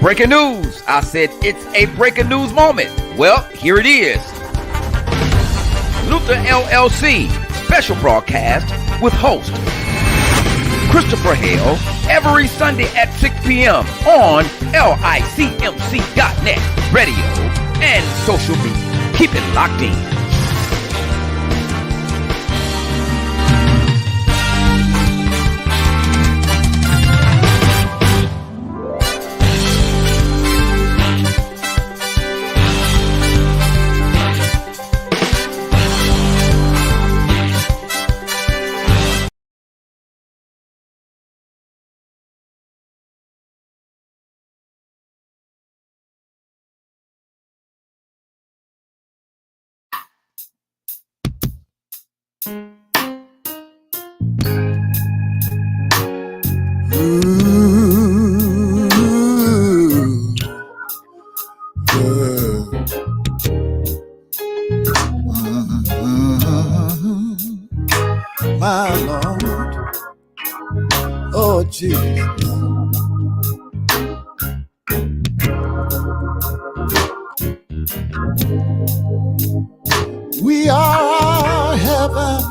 Breaking news. I said it's a breaking news moment. Well, here it is. Luther LLC special broadcast with host Christopher Hale every Sunday at 6 p.m. on licmc.net, radio, and social media. Keep it locked in. My Lord, oh Jesus. We are heavenly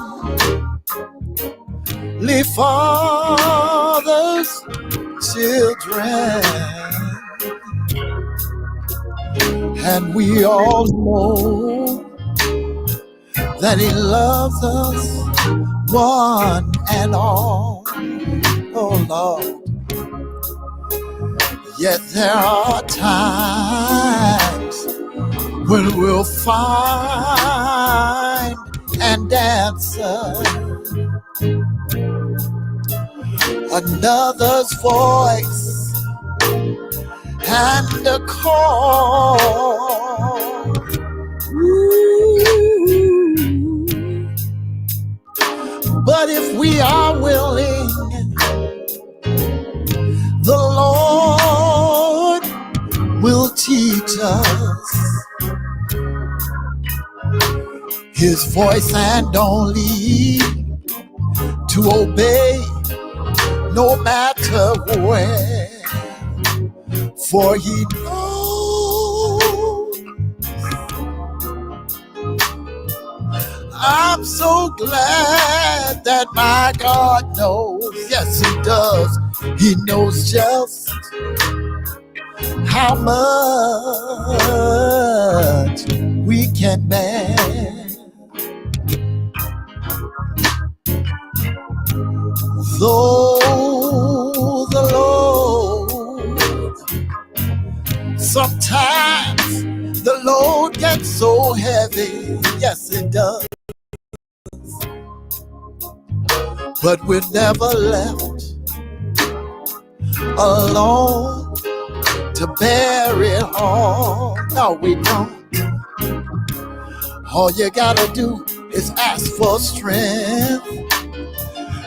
Father's children, and we all know that He loves us one and all, oh Lord. Yet there are times when we'll find and answer another's voice and a call. Ooh. But if we are willing, the Lord will teach us His voice and only to obey no matter where, for He knows. I'm so glad that my God knows. Yes, He does. He knows just how much we can bear. Though the load, sometimes the load gets so heavy. Yes, it does. But we're never left alone to bear it all. No, we don't. All you gotta do is ask for strength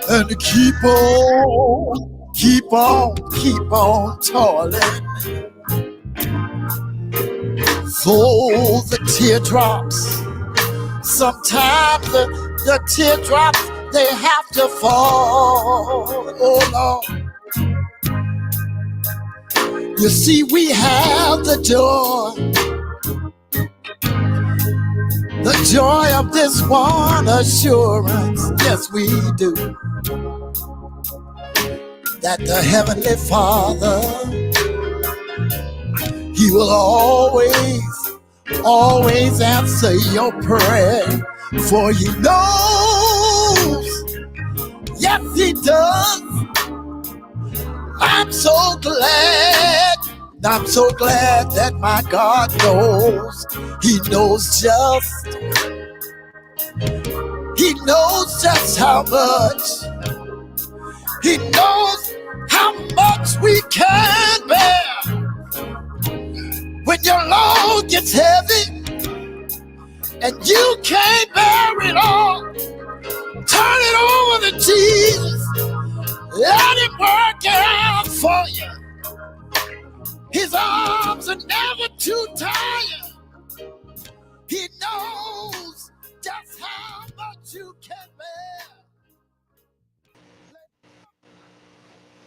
and to keep on toiling. Though the teardrops, sometimes the teardrops, they have to fall. Oh Lord. You see, we have the joy of this one assurance. Yes, we do. That the Heavenly Father, He will always answer your prayer, for He knows. Yes, He does. I'm so glad that my God knows. He knows just how much. He knows how much we can bear. When your load gets heavy and you can't bear it all, turn it over to Jesus. Let Him work it out for you. His arms are never too tired. He knows just how much you can bear.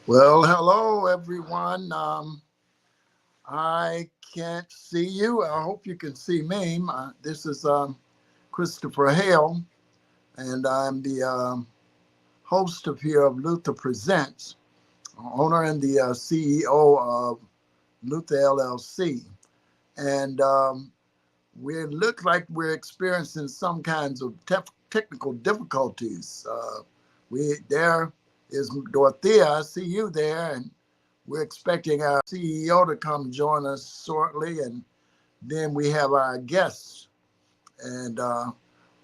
Well, hello, everyone. I can't see you. I hope you can see me. This is Christopher Hale, and I'm the host of here of Luther Presents, owner and the CEO of Luther LLC. And we look like we're experiencing some kinds of technical difficulties. We there is Dorothea. I see you there, and we're expecting our CEO to come join us shortly, and then we have our guests. And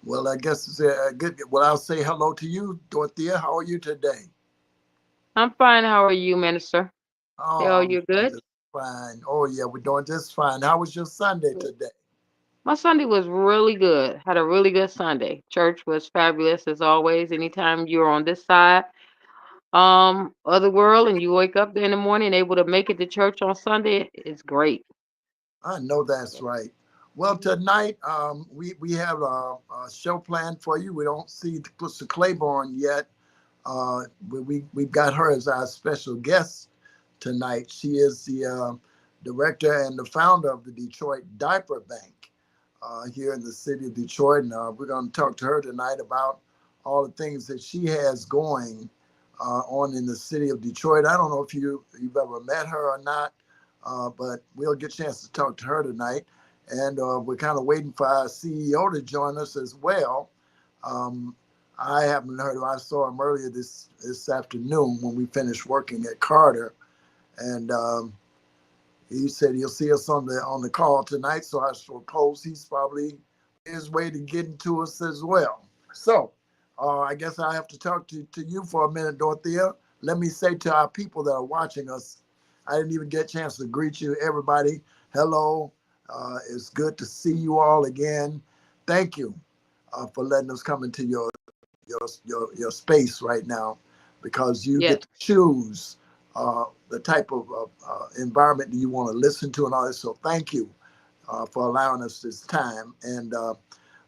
well, I guess it's good. Well, I'll say hello to you, Dorothea. How are you today? I'm fine. How are you, Minister? Oh, Hell, I'm you're good? just fine. Oh yeah, we're doing just fine. How was your Sunday Good. today? My Sunday was really good. Had a really good Sunday. Church was fabulous as always. Anytime you're on this side of the world and you wake up in the morning able to make it to church on Sunday, it's great. I know that's right. Well, tonight we have a show planned for you. We don't see Mr. Claiborne yet. We've got her as our special guest tonight. She is the director and the founder of the Detroit Diaper Bank here in the city of Detroit. And we're going to talk to her tonight about all the things that she has going on in the city of Detroit. I don't know if you've ever met her or not, but we'll get a chance to talk to her tonight. And we're kind of waiting for our CEO to join us as well. Um, I haven't heard him. I saw him earlier this afternoon when we finished working at Carter, and he said he'll see us on the call tonight. So I suppose he's probably on his way to getting to us as well. So I guess I have to talk to you for a minute, Dorothea. Let me say to our people that are watching us, I didn't even get a chance to greet you, everybody. Hello. It's good to see you all again. Thank you for letting us come into your space right now, because you Yes, get to choose the type of environment that you want to listen to and all this. So thank you for allowing us this time. And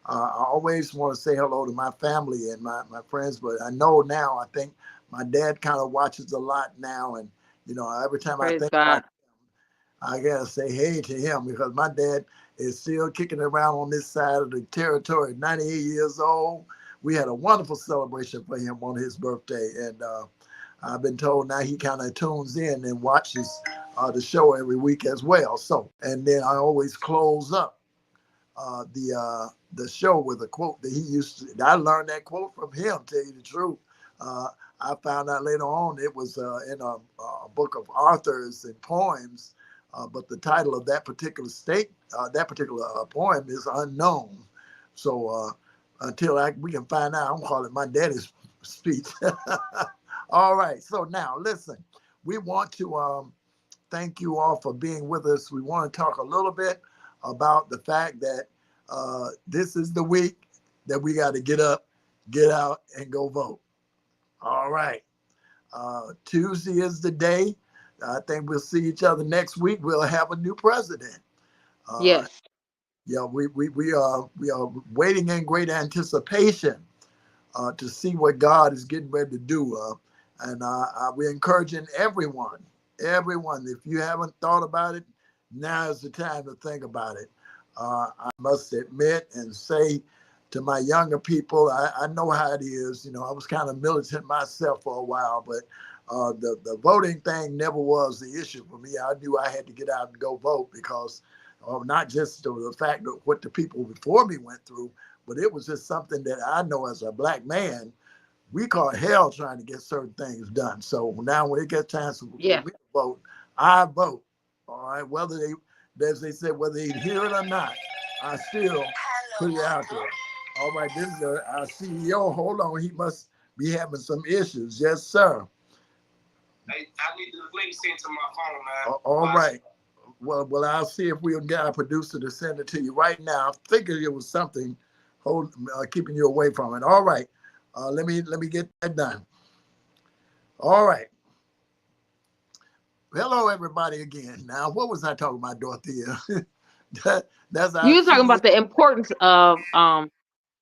I always want to say hello to my family and my friends, but I know now, I think my dad kind of watches a lot now. And, every time I praise think God. about, I gotta say hey to him, because my dad is still kicking around on this side of the territory, 98 years old. We had a wonderful celebration for him on his birthday, and I've been told now he kind of tunes in and watches the show every week as well. So, and then I always close up the show with a quote that he used to. I learned that quote from him. Tell you the truth, uh, I found out later on it was in a book of authors and poems, but the title of that particular that particular poem is unknown. So until we can find out, I'm calling my daddy's speech. All right. So now listen, we want to thank you all for being with us. We want to talk a little bit about the fact that this is the week that we got to get up, get out, and go vote. All right. Tuesday is the day. I think we'll see each other next week. We'll have a new president. Uh, Yes, yeah, we are waiting in great anticipation to see what God is getting ready to do. And we're encouraging everyone, if you haven't thought about it, now is the time to think about it. I must admit and say to my younger people, I know how it is. I was kind of militant myself for a while, but the voting thing never was the issue for me. I knew I had to get out and go vote because not just the fact of what the people before me went through, but it was just something that I know as a black man, we caught hell trying to get certain things done. So now when it gets time for yeah, me to vote, I vote. All right, whether as they said, whether they hear it or not, I still put it out there. All right, this is our CEO. Hold on, he must be having some issues. Yes, sir. Hey, I need the link sent to my phone, man. All right. Well, I'll see if we'll get our producer to send it to you right now. I figured it was something keeping you away from it. All right. Let me get that done. All right. Hello, everybody again. Now, what was I talking about, Dorothea? That's our you were talking CEO. about the importance of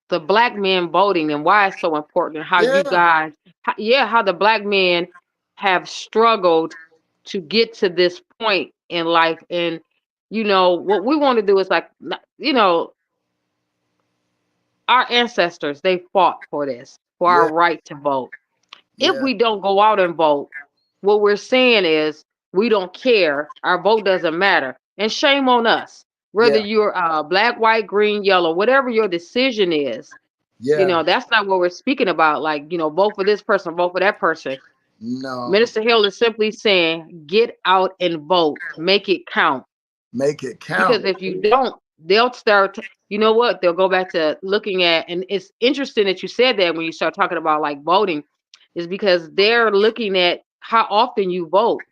the black men voting and why it's so important. How you Yeah. guys, how the black men have struggled to get to this point in life. And what we want to do is like, our ancestors, they fought for this, for our Yeah, right to vote. If yeah, we don't go out and vote, what we're saying is we don't care. Our vote doesn't matter. And shame on us. Whether yeah, you're black, white, green, yellow, whatever your decision is, yeah. that's not what we're speaking about. Like, vote for this person, vote for that person. No, Minister Hill is simply saying, get out and vote, make it count. make it Because count. if you don't, they'll start, you know what? They'll go back to looking at, and it's interesting that you said that when you start talking about like voting, is because they're looking at how often you vote,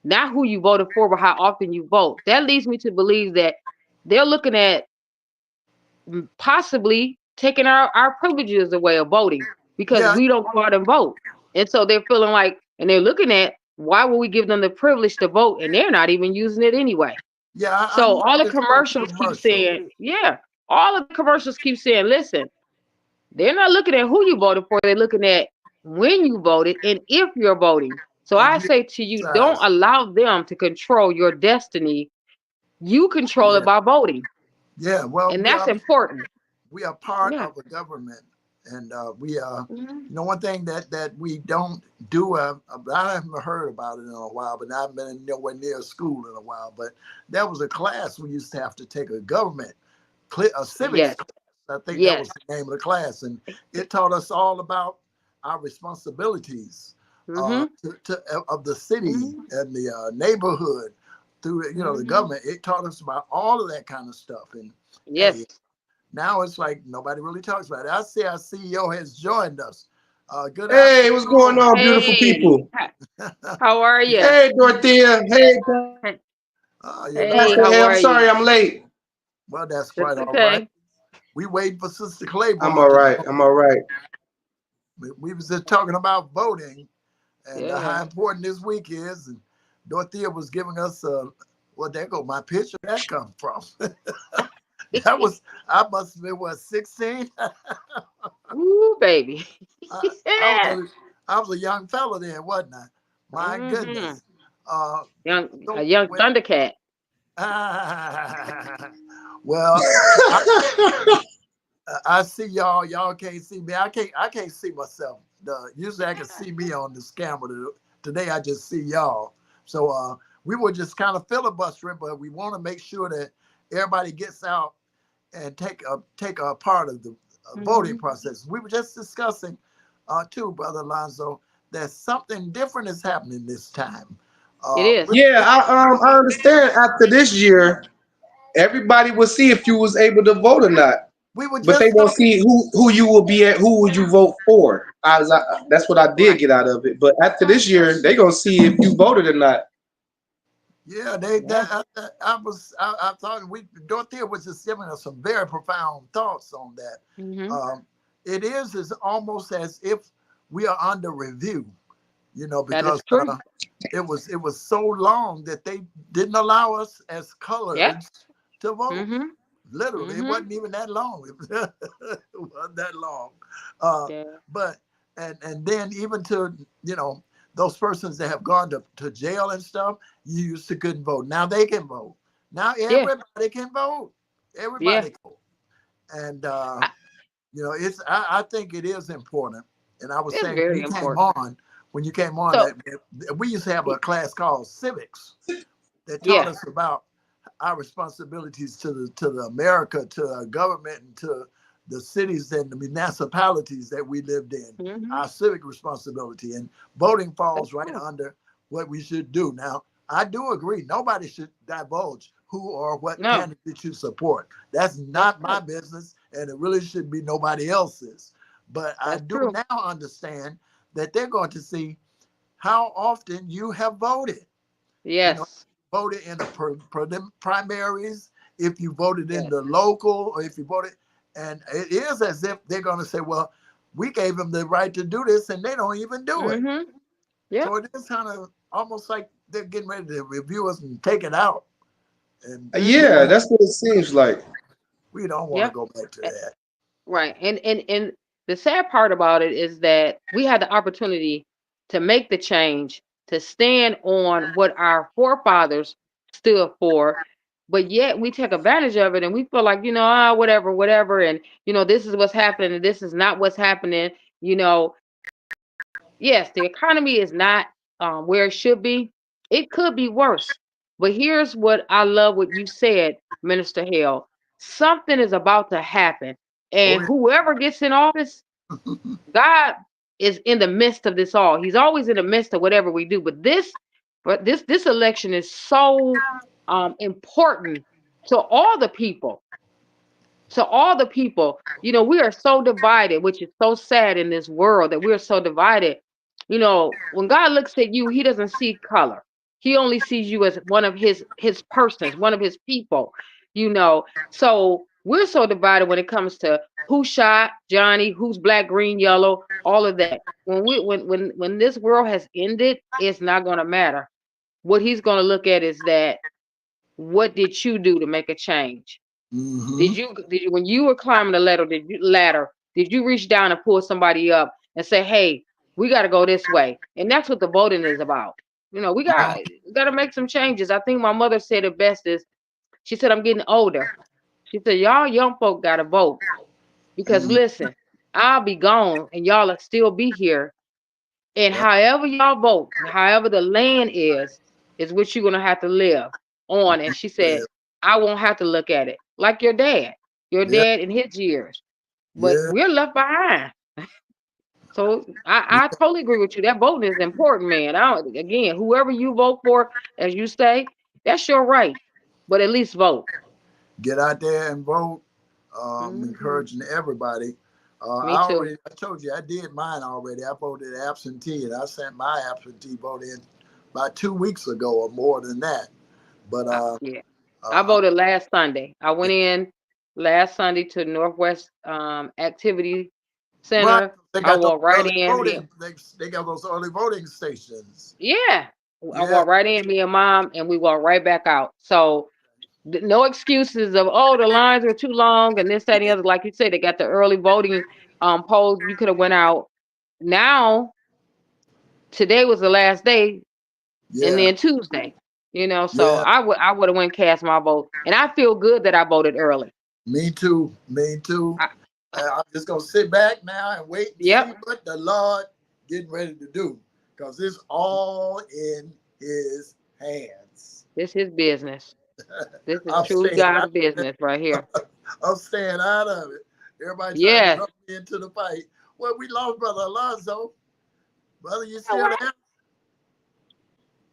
not who you voted for, but how often you vote. That leads me to believe that they're looking at possibly taking our privileges away of voting because Yeah, we don't go out and vote. And so they're feeling like, and they're looking at why would we give them the privilege to vote and they're not even using it anyway. yeah. I So all the noticed those commercials keep commercials. saying, yeah, all of the commercials keep saying, listen, they're not looking at who you voted for, they're looking at when you voted and if you're voting. So If I you say to you, don't exercise, allow them to control your destiny. You control it yeah, by voting. yeah. Well, And that's important. we are part Yeah. of a government, and we are. Mhm. One thing that we don't do. I haven't heard about it in a while, but I've been nowhere near school in a while. But that was a class we used to have to take, a civics Yes. class. I think that was Yes. the name of the class, and it taught us all about our responsibilities Mhm. of the city Mhm. and the neighborhood through the Mhm. government. It taught us about all of that kind of stuff, and hey, Yes. now it's like nobody really talks about it. I see our CEO has joined us. Good Hey, what's going afternoon. on, beautiful Hey, people? how are you? Hey, Dorothea. Hey, You're Hey, looking. Pastor how Hale. I'm are sorry you? I'm late. Well, that's That's quite all right. okay. We waiting for Sister I'm Claiborne all to right. join. I'm all right. We was just talking about voting and how Yeah. important this week is. And Dorothea was giving us well, there go my picture that come from. That was I must have been what 16. Ooh, baby. I, I was Yeah. a I was a young fella then, wasn't I? My Mhm. goodness. Uh, A so young when Thundercat. well, I, I see y'all. Y'all can't see me. I can't see myself. Usually I can see me on this camera. Today I just see y'all. So we were just kind of filibustering, but we want to make sure that everybody gets out and take a part of the voting Mhm. process. We were just discussing too, Brother Alonzo, that something different is happening this time. It Uh, is. we, Yeah, I understand after this year, everybody will see if you was able to vote or not. we were But they just won't talking. see who you will be at, who would you vote for. That's what I did Right. get out of it. But after this year, they gonna see if you voted or not. Yeah, they Yeah. that I thought Dorothea was just giving us some very profound thoughts on that. Mhm. Um, it is almost as if we are under review, That is because true. it was so long that they didn't allow us as Yep. coloreds to vote. Mhm. Literally, it Mhm. wasn't even that long. It wasn't that long. Uh, Yeah. but and then even to those persons that have gone to jail and stuff, you used to couldn't vote. Now they can vote. Now Yeah. everybody can vote. Yeah. Everybody can vote. And I, it's I think it is important. And I was it's saying very important. when you came on So, that we used to have a class called civics that taught yeah. us about our responsibilities to the America, to our government, and to the cities and the municipalities that we lived in. Mhm. Our civic responsibility, and voting That's falls right true. under what we should do. Now, I do agree. Nobody should divulge who or what No, candidate you support. That's that's not my right. business, and it really should be nobody else's. But I That's do true. now understand that they're going to see how often you have voted. You know, Yes. voted in the primaries, if you voted in Yes. the local, or if you voted, and it is as if they're going to say, well, we gave them the right to do this, and they don't even do it. Mhm. Yep. So it is kind of almost like they're getting ready to review us and take it out, and Mhm. Yeah, that's what it seems like. we don't want to Yep. go back to Eh, that. Right. And the sad part about it is that we had the opportunity to make the change, to stand on what our forefathers stood for. But yet we take advantage of it and we feel like, whatever, whatever. And, this is what's happening and this is not what's happening. You know, yes, the economy is not where it should be. It could be worse. But here's what I love what you said, Minister Hale. Something is about to happen. Oh, And whoever gets in office, God is in the midst of this all. He's always in the midst of whatever we do. But this election is so important to all the people. To all the people, we are so divided, which is so sad in this world that we're so divided. When God looks at you, he doesn't see color. He only sees you as one of his persons, one of his people, So we're so divided when it comes to who shot Johnny, who's black, green, yellow, all of that. When this world has ended, it's not gonna matter. What he's gonna look at is that what did you do to make a change? mm-hmm. Did you when you were climbing the ladder, did you reach down and pull somebody up and say, "Hey, we got to go this way"? And that's what the voting is about. We got to make some changes. I think my mother said it best is she said, "I'm getting older." She said, "Y'all young folk got to vote because Mm, listen, I'll be gone and y'all will still be here. And yeah, however y'all vote, however the land is what you're gonna have to live on." And she yeah, said, "I won't have to look at it like your yeah, dad in his years, but yeah, we're left behind." So I totally agree with you. That voting is important, man. Again, whoever you vote for, as you say, that's your right. But at least vote. get out there and vote. I'm Hmm. encouraging everybody. Me too. I told you, I did mine already. I voted absentee, and I sent my absentee vote in about 2 weeks ago or more than that. But Yeah, I uh, voted last Sunday. I went in last Sunday to Northwest Activity right, Center. they I got those walked right early in. voting. They got those early voting stations. Yeah, I Yeah, walked right in, me and mom, and we walked right back out. So no excuses of, oh, the lines were too long and this, that, and the yeah, other. Like you said, they got the early voting polls. You could have went out. Now today was the last day, and yeah, then Tuesday. So yeah. I would have went cast my vote, and I feel good that I voted early. Me too. Me too. I, I'm just gonna sit back now and wait and see yep, what the Lord getting ready to do, because it's all in His hands. this is business. This is I'm truly staying God's out. business right here. I'm staying out of it. Everybody trying to Yes. drop me into the fight. Well, we lost Brother Alonzo. Brother, you Yeah, still there?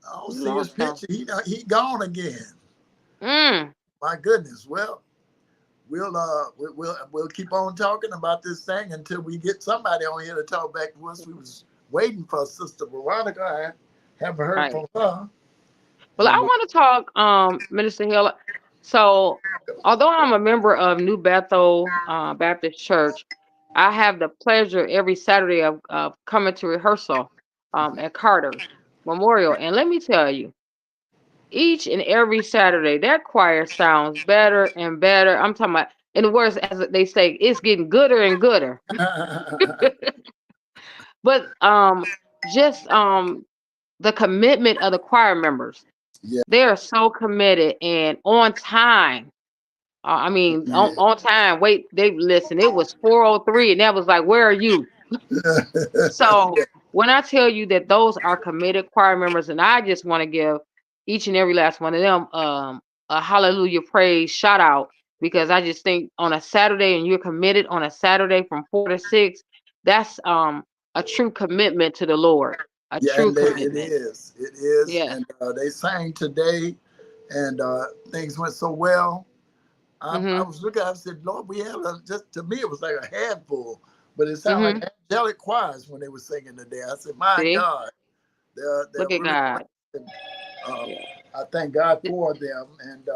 I don't we see his lost him. picture. He gone again. Mm. My goodness. Well, we'll keep on talking about this thing until we get somebody on here to talk back to us. We was waiting for Sister Veronica. I haven't heard Right. from her. Well, I And want to talk, Minister Hill. So, although I'm a member of New Bethel Baptist Church, I have the pleasure every Saturday of coming to rehearsal at Carter's Memorial. And let me tell you, each and every Saturday, that choir sounds better and better. I'm talking about, in the words, as they say, it's getting gooder and gooder. But just the commitment of the choir members. yeah, They are so committed and on time. I mean, on, yeah. on time. Wait, they listen. It was 4:03, and that was like, "Where are you?" So when I tell you that those are committed choir members, and I just want to give each and every last one of them a hallelujah praise shout out, because I just think on a Saturday and you're committed on a Saturday from 4 to 6, that's a true commitment to the Lord, a Yeah, true and it commitment. is. It is. Yeah. And they sang today, and things went so well. I Mhm. was looking, I said, Lord, we had just, to me, it was like a handful, but it sounded Mhm. like angelic choirs when they were singing today. I said, my See, God, they're look at really God. great. And, uh, Yeah. I thank God for them. And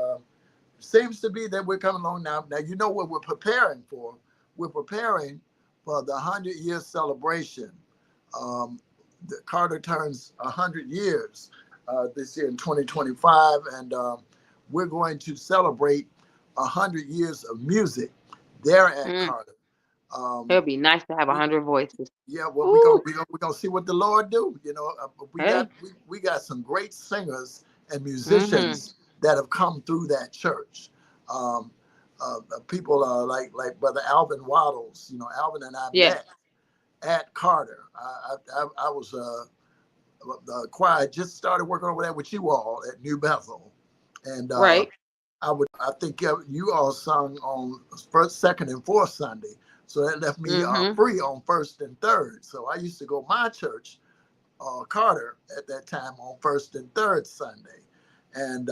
seems to be that we're coming along now. Now, you know what we're preparing for? We're preparing for the 100-year celebration. Um, Carter turns 100 years this year in 2025, and we're going to celebrate 100 years of music there at Mm. Carter. Um, It'll be nice to have 100 voices. yeah, well, Ooh. we're gonna see what the Lord do. You know, Hey. we got some great singers and Mhm. musicians that have come through that church. Um, People like Brother Alvin Waddles. Alvin and I Yes. met at Carter. I was the choir. I just started working over there with you all at New Bethel, and Right. I think you all sung on first, second, and fourth Sunday, so that left me Mm-hmm. free on first and third. So I used to go my church, Carter, at that time on first and third Sunday, and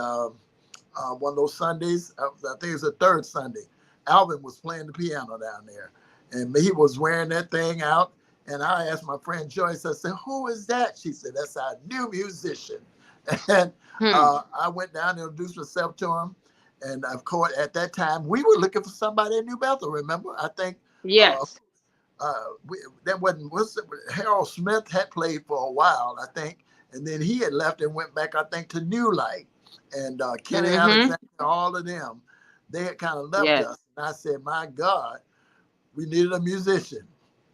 one of those Sundays, I think it was the third Sunday, Alvin was playing the piano down there, and he was wearing that thing out. And I asked my friend Joyce, I said, "Who is that?" She said, "That's our new musician." And Hmm. I went down and introduced myself to him. And of course, at that time, we were looking for somebody in New Bethel. Remember, I think uh, Yes. that wasn't was Harold Smith had played for a while, I think, and then he had left and went back, I think, to New Light, and Kenny Mm-hmm. Alexander, all of them, they had kind of left Yes. us. And I said, "My God, we needed a musician,"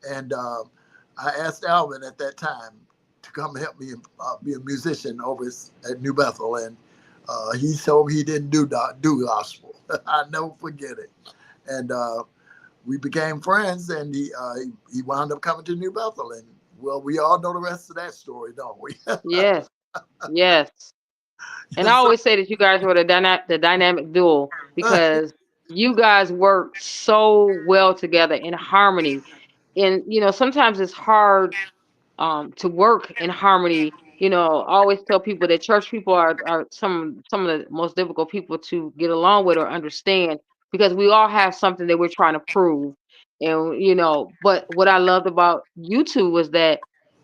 and I asked Alvin at that time to come help me be a musician over at New Bethel, and he told me he didn't do gospel. I never forget it, and we became friends, and he wound up coming to New Bethel, and well, we all know the rest of that story, don't we? Yes. Yes. And I So, always say that you guys were the dynamic duo because you guys work so well together in harmony. And sometimes it's hard to work in harmony. I always tell people that church people are some of the most difficult people to get along with or understand because we all have something that we're trying to prove. And but what I loved about you two was that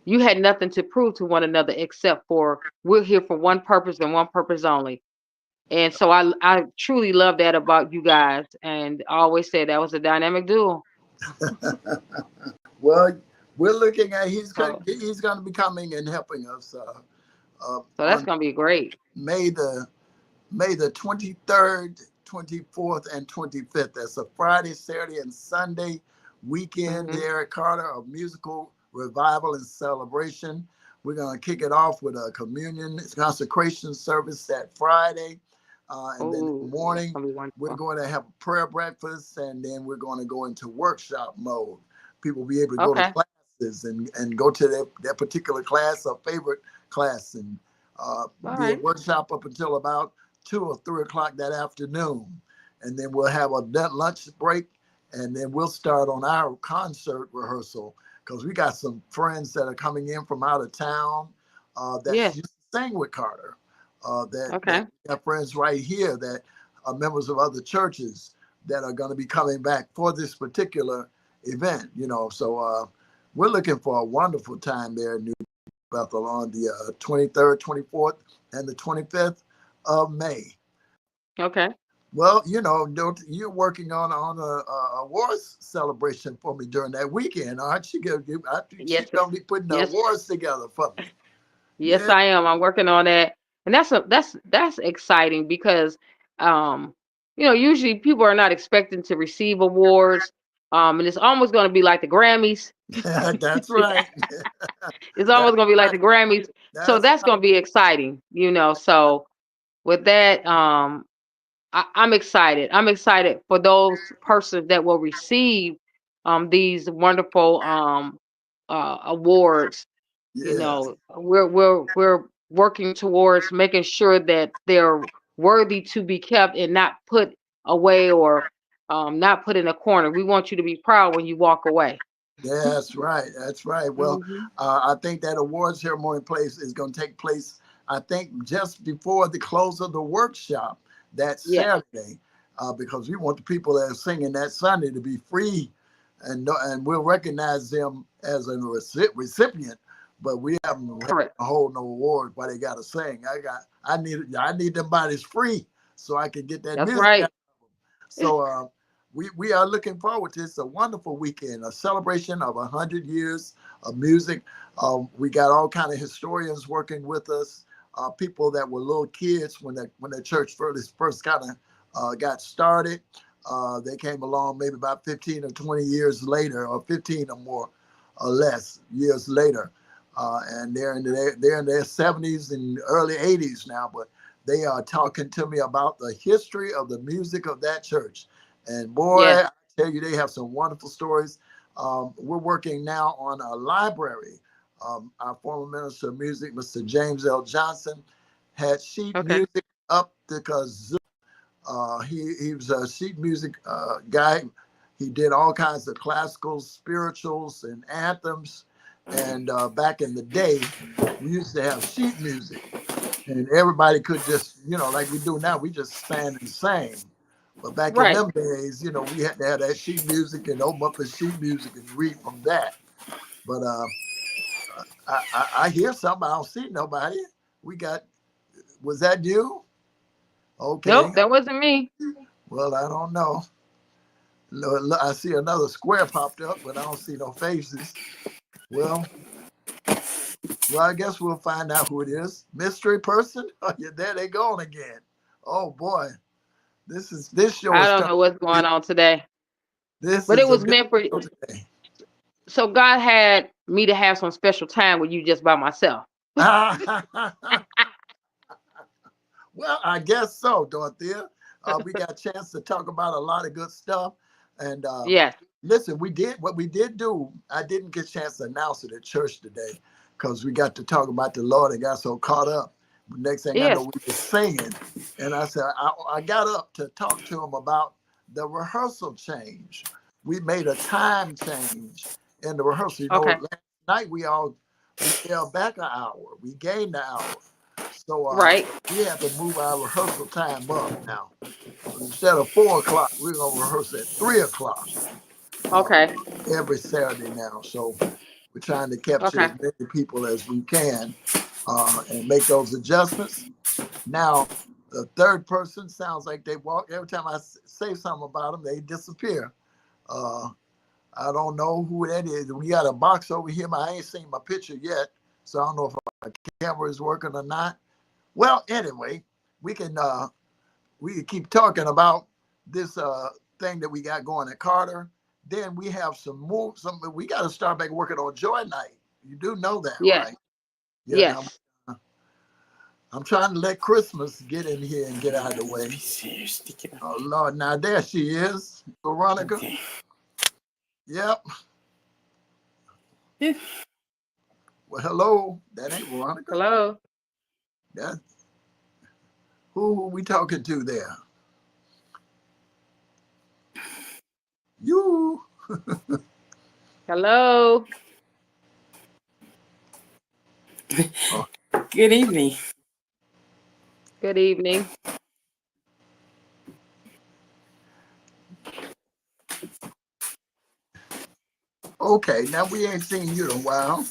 you had nothing to prove to one another except for we're here for one purpose and one purpose only. And so I truly love that about you guys. And I always say that was a dynamic duo. well, we're looking at So he's going to be coming and helping us so that's on gonna be great. May the May the 23rd, 24th, and 25th. That's a Friday, Saturday, and Sunday weekend Hmm. there at Carter, a musical revival and celebration. We're going to kick it off with a communion consecration service that Friday. And then in the Oh, that's morning, gonna be we're wonderful. going to have a prayer breakfast, and then we're going to go into workshop mode. People will be able to go to Okay. classes and go to their particular class or favorite class and All be a right. workshop up until about 2 or 3 o'clock that afternoon. And then we'll have a lunch break, and then we'll start on our concert rehearsal because we got some friends that are coming in from out of town that Yes. used to sing with Carter. That Okay. we have friends right here that are members of other churches that are going to be coming back for this particular event. So we're looking for a wonderful time there in New Bethel on the 23rd, 24th, and the 25th of May. Okay. Well, don't you're working on a awards celebration for me during that weekend, aren't you? I think she's Yes. gonna be putting the Yes. awards together for me. Yes, Yeah, I am. I'm working on that, and that's exciting because, um, usually people are not expecting to receive awards, and it's almost going to be like the Grammys. that's right. It's That's almost going to be like right. the Grammys, so That's that's right. going to be exciting. So with that, I'm excited. I'm excited for those persons that will receive these wonderful awards. Yes, We're working towards making sure that they're worthy to be kept and not put away or not put in a corner. We want you to be proud when you walk away. that's right. That's right. Well, Hmm. I think that awards ceremony place is going to take place. I think just before the close of the workshop that Yes, Saturday, because we want the people that are singing that Sunday to be free, and we'll recognize them as a recipient. But we haven't had correct. a hold no award why they got to sing. I need them bodies free so I can get that That's music. right. So we are looking forward to this. A wonderful weekend, a celebration of 100 years of music. We got all kind of historians working with us, people that were little kids when the church first kind of got started. They came along maybe about 15 or 20 years later, or 15 or more or less years later. And they're in their 70s and early 80s now, but they are talking to me about the history of the music of that church. And boy, Yes. I tell you, they have some wonderful stories. We're working now on a library. Our former minister of music, Mr. James L. Johnson, had sheet Okay. music up because he was a sheet music guy. He did all kinds of classical, spirituals, and anthems. And back in the day, we used to have sheet music, and everybody could just, like we do now, we just stand and sing. But back in Right. them days, we had to have that sheet music and open up the sheet music and read from that. But I hear something. I don't see nobody. Was that you? Okay. Nope, that wasn't me. Well, I don't know. I see another square popped up, but I don't see no faces. Well, I guess we'll find out who it is. Mystery person? Oh, yeah, there they going again. Oh boy, this show I is don't turning. know what's going on today, This but it is a was good meant for. show today. So God had me to have some special time with you just by myself. Well, I guess so, Dorothea. We got a chance to talk about a lot of good stuff. And Yes. listen, what we did do. I didn't get a chance to announce it at church today because we got to talk about the Lord and got so caught up. Next thing I know, Yes. we were singing. And I said, I got up to talk to him about the rehearsal change. We made a time change in the rehearsal. Okay. Last night we fell back an hour. We gained an hour. So Right. we have to move our rehearsal time up now. Instead of 4 o'clock, we're gonna rehearse at 3 o'clock Okay. every Saturday now. So we're trying to capture Okay. as many people as we can and make those adjustments. Now, the third person sounds like they walk. Every time I say something about them, they disappear. I don't know who that is. We got a box over here, but I ain't seen my picture yet. So I don't know if my camera is working or not. Well, anyway, we can keep talking about this thing that we got going at Carter. Then we have we got to start back working on Joy Night. You do know that, Yes. right? Yeah. Now Yes. I'm trying to let Christmas get in here and get out of the way. Oh Lord, now there she is, Veronica. Okay. Yep. Yeah. Well, hello. That ain't Veronica. Hello. Who are we talking to there? You. Hello. Oh. Good evening. Good evening. Okay, now we ain't seen you in a while.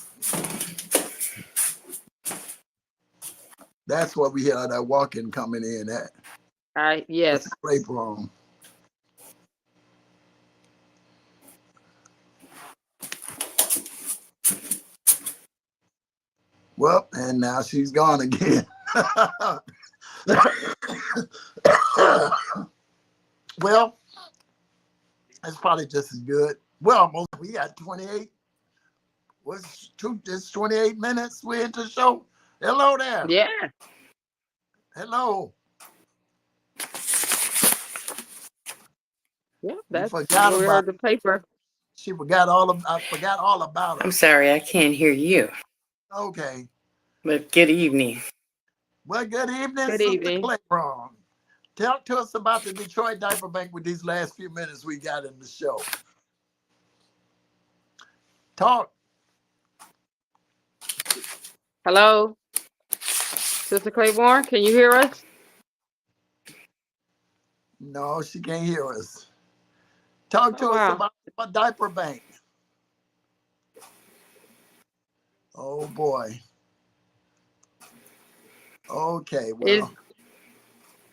That's what we hear that walking coming in at. Yes. Play wrong. Well, and now she's gone again. Well, it's probably just as good. Well, almost. We got 28. It's 28 minutes. We're into the show. Hello there. Yeah. Hello. Yeah. That's forgot we about heard the paper. She forgot I forgot all about her. I'm sorry, I can't hear you. Okay. But good evening. Well, good evening, Good Sister evening. Claiborne. Talk to us about the Detroit Diaper Bank with these last few minutes we got in the show. Talk. Hello. Sister Claiborne, can you hear us? No, she can't hear us. Talk to us about a diaper bank. Oh boy. Okay, well.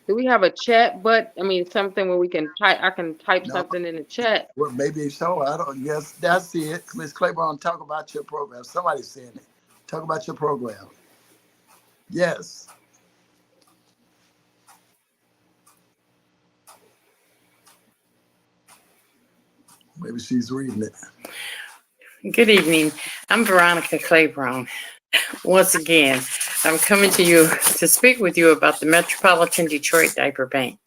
Do we have a chat? But I mean, something where we can type. I can type something in the chat. Well, maybe so. I don't. Yes, that's it. Ms. Claiborne, talk about your program. Somebody's saying it. Talk about your program. Yes. Maybe she's reading it. Good evening. I'm Veronica Claiborne. Once again, I'm coming to you to speak with you about the Metropolitan Detroit Diaper Bank.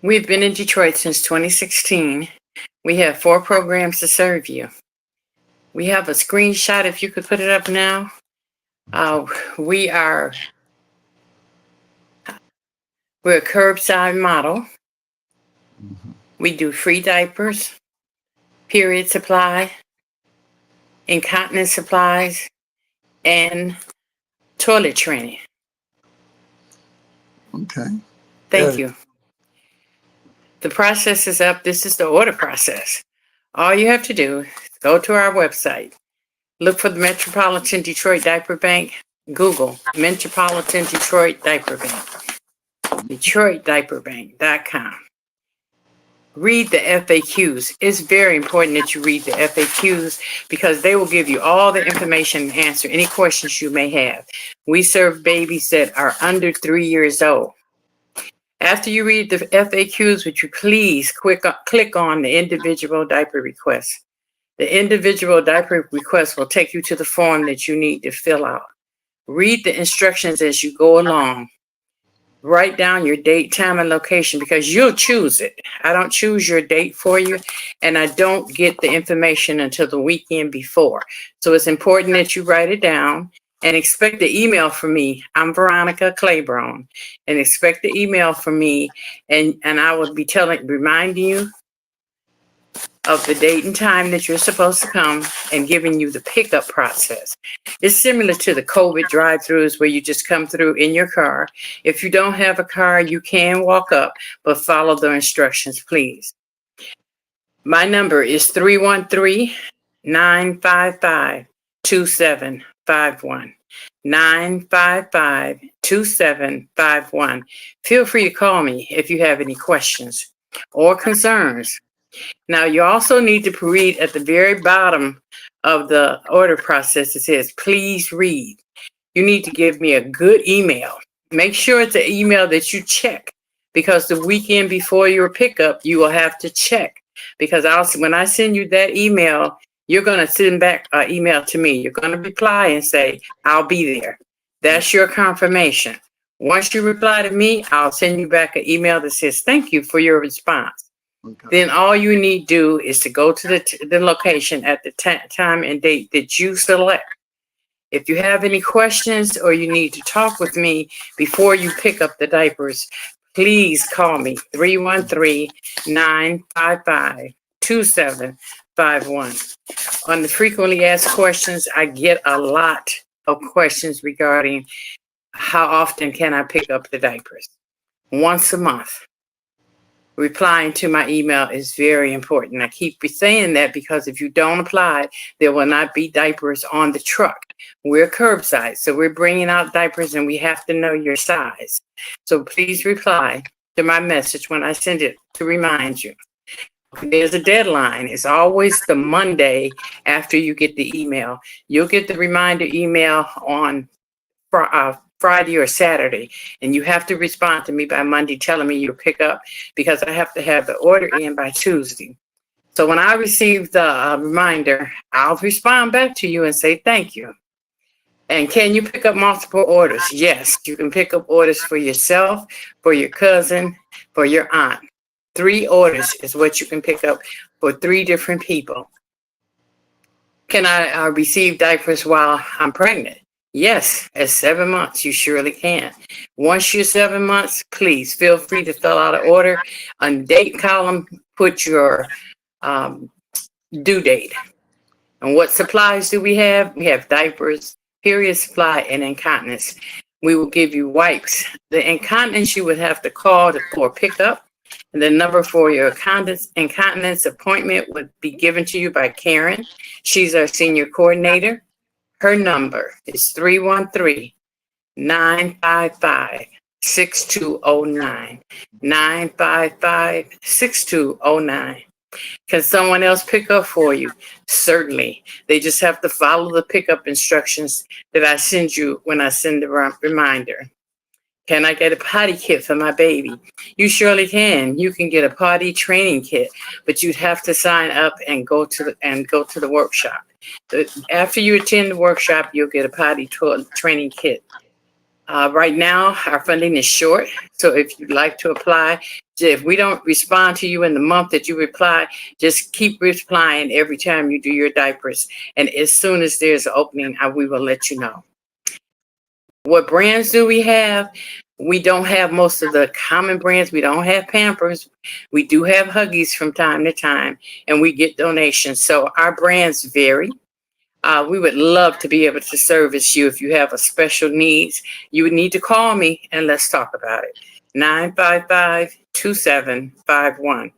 We've been in Detroit since 2016. We have 4 programs to serve you. We have a screenshot, if you could put it up now. We're a curbside model. We do free diapers, period supply, incontinence supplies, and toilet training. Okay. Thank you. The process is up. This is the order process. All you have to do is go to our website, look for the Metropolitan Detroit Diaper Bank, Google Metropolitan Detroit Diaper Bank, DetroitDiaperBank.com. Read the FAQs. It's very important that you read the FAQs because they will give you all the information and answer any questions you may have. We serve babies that are under 3 years old. After you read the FAQs, would you please click on the individual diaper request. The individual diaper request will take you to the form that you need to fill out. Read the instructions as you go along. Write down your date, time, and location because you'll choose it. I don't choose your date for you, and I don't get the information until the weekend before. So it's important that you write it down and expect the email from me. I'm Veronica Claiborne, and expect the email from me, and I will be reminding you of the date and time that you're supposed to come and giving you the pickup process. It's similar to the COVID drive-thrus where you just come through in your car. If you don't have a car, you can walk up, but follow the instructions, please. My number is 313-955-2751. 955-2751. Feel free to call me if you have any questions or concerns. Now, you also need to read at the very bottom of the order process. It says, please read. You need to give me a good email. Make sure it's an email that you check because the weekend before your pickup, you will have to check because when I send you that email, you're going to send back an email to me. You're going to reply and say, I'll be there. That's your confirmation. Once you reply to me, I'll send you back an email that says, thank you for your response. Okay. Then all you need to do is to go to the location at the time and date that you select. If you have any questions or you need to talk with me before you pick up the diapers, please call me 313-955-2751. On the frequently asked questions, I get a lot of questions regarding how often can I pick up the diapers? Once a month. Replying to my email is very important. I keep saying that because if you don't apply, there will not be diapers on the truck. We're curbside, so we're bringing out diapers and we have to know your size. So please reply to my message when I send it to remind you. There's a deadline. It's always the Monday after you get the email. You'll get the reminder email on Friday or Saturday, and you have to respond to me by Monday telling me you'll pick up because I have to have the order in by Tuesday. So when I receive the reminder, I'll respond back to you and say thank you. And can you pick up multiple orders? Yes, you can pick up orders for yourself, for your cousin, for your aunt. 3 orders is what you can pick up for 3 different people. Can I receive diapers while I'm pregnant? Yes, at 7 months, you surely can. Once you're 7 months, please feel free to fill out an order. On the date column, put your due date. And what supplies do we have? We have diapers, period supply, and incontinence. We will give you wipes. The incontinence you would have to call for pickup. And the number for your incontinence appointment would be given to you by Karen. She's our senior coordinator. Her number is 313-955-6209. 955-6209. Can someone else pick up for you? Certainly. They just have to follow the pickup instructions that I send you when I send the reminder. Can I get a potty kit for my baby? You surely can. You can get a potty training kit, but you'd have to sign up and go to the workshop. After you attend the workshop, you'll get a potty training kit. Right now, our funding is short, so if you'd like to apply, if we don't respond to you in the month that you reply, just keep replying every time you do your diapers. And as soon as there's an opening, we will let you know. What brands do we have? We don't have most of the common brands. We don't have Pampers. We do have Huggies from time to time, and we get donations. So our brands vary. We would love to be able to service you. If you have a special needs, you would need to call me and let's talk about it. 955-2751.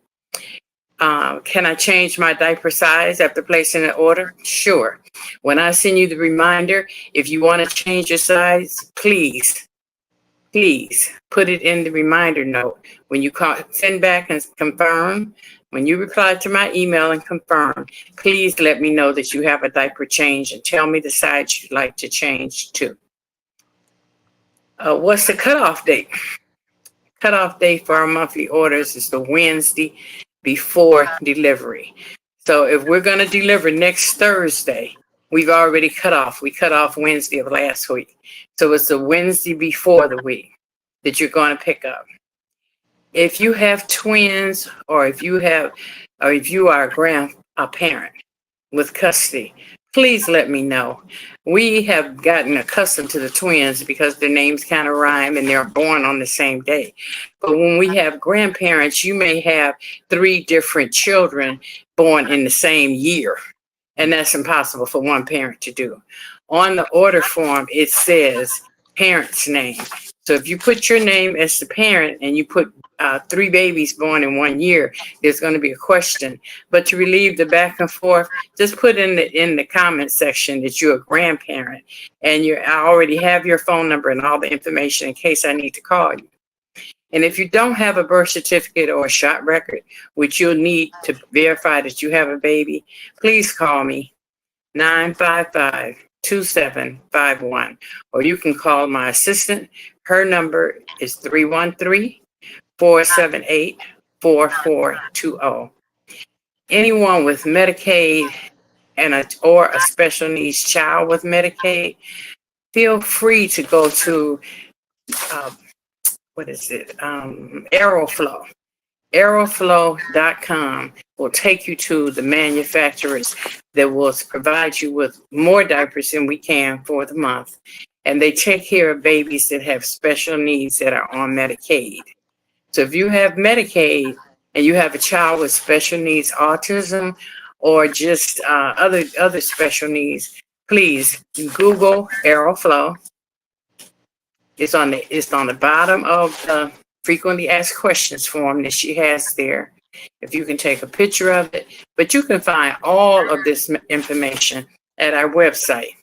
Can I change my diaper size after placing an order? Sure. When I send you the reminder, if you want to change your size, please put it in the reminder note. When you send back and confirm, when you reply to my email and confirm, please let me know that you have a diaper change and tell me the size you'd like to change to. What's the cutoff date? Cutoff date for our monthly orders is the Wednesday before delivery. So if we're going to deliver next Thursday, we've already cut off. We cut off Wednesday of last week. So it's the Wednesday before the week that you're going to pick up. If you have twins, or if you are a parent with custody, please let me know. We have gotten accustomed to the twins because their names kind of rhyme and they're born on the same day. But when we have grandparents, you may have 3 different children born in the same year, and that's impossible for one parent to do. On the order form, it says parent's name. So if you put your name as the parent and you put 3 babies born in 1 year, there's going to be a question. But to relieve the back and forth, just put in the comment section that you're a grandparent, and I already have your phone number and all the information in case I need to call you. And if you don't have a birth certificate or a shot record, which you'll need to verify that you have a baby, please call me 955-2751, or you can call my assistant. Her number is 313-478-4420. Anyone with Medicaid or a special needs child with Medicaid, feel free to go to Aeroflow. Aeroflow.com will take you to the manufacturers that will provide you with more diapers than we can for the month. And they take care of babies that have special needs that are on Medicaid. So if you have Medicaid and you have a child with special needs, autism, or just other special needs, please Google Aeroflow. It's on the bottom of the frequently asked questions form that she has there. If you can take a picture of it, but you can find all of this information at our website,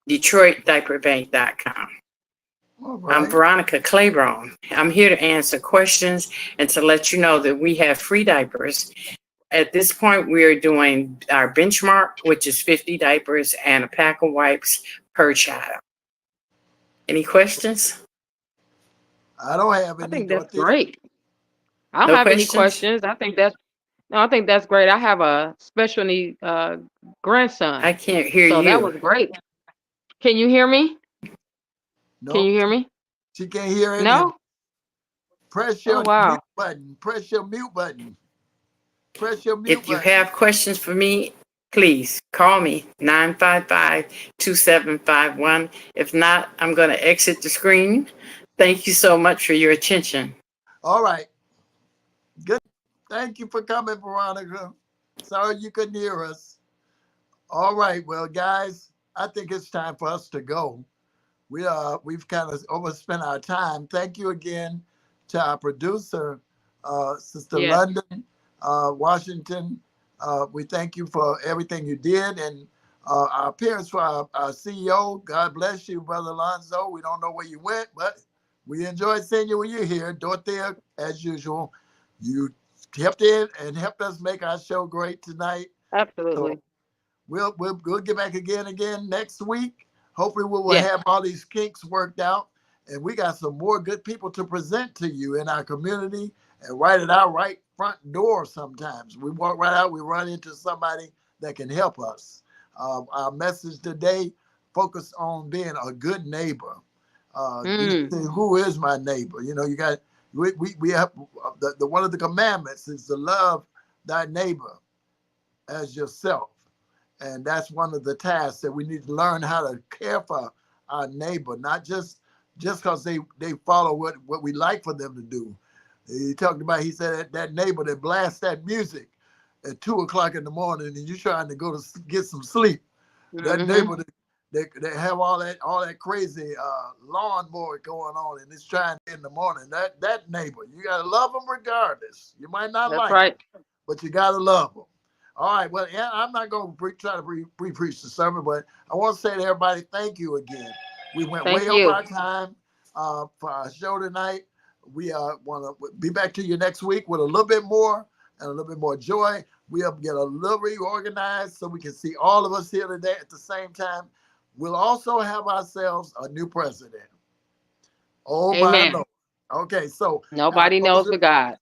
DetroitDiaperBank.com. Right. I'm Veronica Claiborne. I'm here to answer questions and to let you know that we have free diapers. At this point, we are doing our benchmark, which is 50 diapers and a pack of wipes per child. Any questions? I don't have any. I think that's great. I don't have any questions. I think that's great. I have a special need grandson. I can't hear you. So that was great. Can you hear me? No. Can you hear me? She can't hear it. No? Press your mute button. Press your mute button. Press your mute button. If you have questions for me, please call me 955-2751. If not, I'm going to exit the screen. Thank you so much for your attention. All right. Good. Thank you for coming, Veronica. Sorry you couldn't hear us. All right. Well, guys, I think it's time for us to go. We've kind of overspent our time. Thank you again to our producer, Sister London, Washington. We thank you for everything you did, and our appearance for our CEO. God bless you, Brother Alonzo. We don't know where you went, but we enjoyed seeing you when you're here. Dorothea, as usual, you helped in and helped us make our show great tonight. Absolutely. So we'll get back again next week. Hopefully we will have all these kinks worked out, And we got some more good people to present to you in our community and right at our right front door sometimes. We walk right out, we run into somebody that can help us. Our message today focused on being a good neighbor. You say, who is my neighbor? You know, you got, we have, the one of the commandments is to love thy neighbor as yourself. And that's one of the tasks that we need to learn how to care for our neighbor, not just because they follow what we like for them to do. He talked about, he said that neighbor that blasts that music at 2 o'clock in the morning and you're trying to go to get some sleep. That neighbor that have all that crazy lawnmower going on and it's trying in the morning. That neighbor, you gotta love them regardless. You might not like them, but you gotta love them. All right, well, I'm not going to try to pre-preach the sermon, but I want to say to everybody, thank you again. We went way over our time for our show tonight. We want to be back to you next week with a little bit more and a little bit more joy. We'll get a little reorganized so we can see all of us here today at the same time. We'll also have ourselves a new president. Oh, my Lord. Okay, so. Nobody knows but God.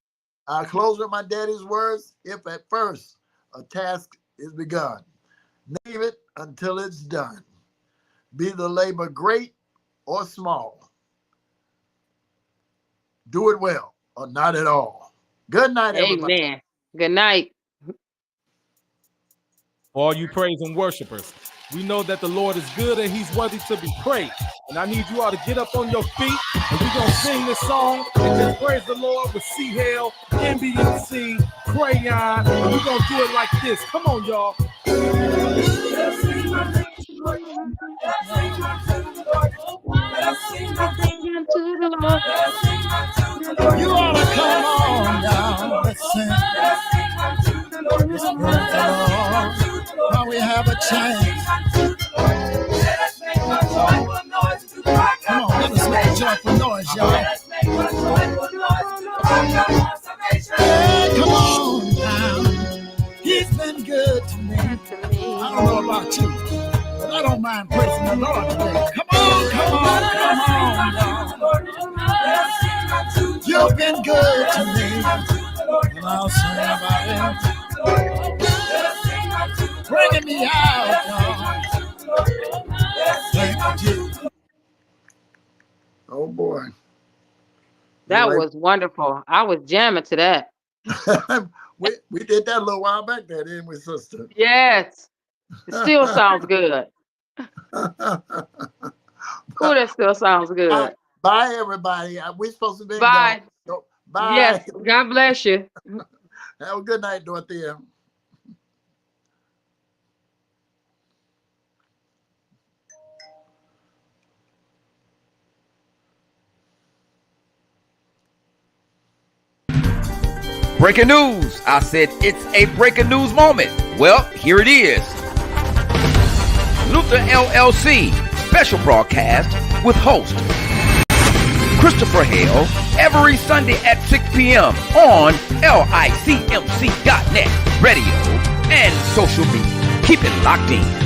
I'll close with my daddy's words. If at first a task is begun, name it until it's done. Be the labor great or small. Do it well or not at all. Good night, everybody. Amen. Good night. For all you praise and worshipers, we know that the Lord is good and he's worthy to be praised. And I need you all to get up on your feet and we're going to sing this song and just praise the Lord with Hale, NBMC, Crayon. And we're going to do it like this. Come on, y'all. You ought to come on down. Let's sing. Let's praise the Lord. Now we have a chance. Come on, let us make a joyful noise, y'all. Yeah, come on down. He's been good to me. I don't know about you, but I don't mind praising the Lord today. Come on, come on, come on down. You've been good to me, and I'll sing about it. Bringing me out, y'all. Thank you. Oh boy. That was wonderful. I was jamming to that. we did that a little while back there, didn't we, sister? Yes. It still sounds good. Oh, that still sounds good. Bye, everybody. We're supposed to be bye. So, bye. Yes. God bless you. Have a good night, Dorothea. Breaking news. I said it's a breaking news moment. Well, here it is. Luther LLC special broadcast with host Christopher Hale every Sunday at 6 p.m. on licmc.net, radio, and social media. Keep it locked in.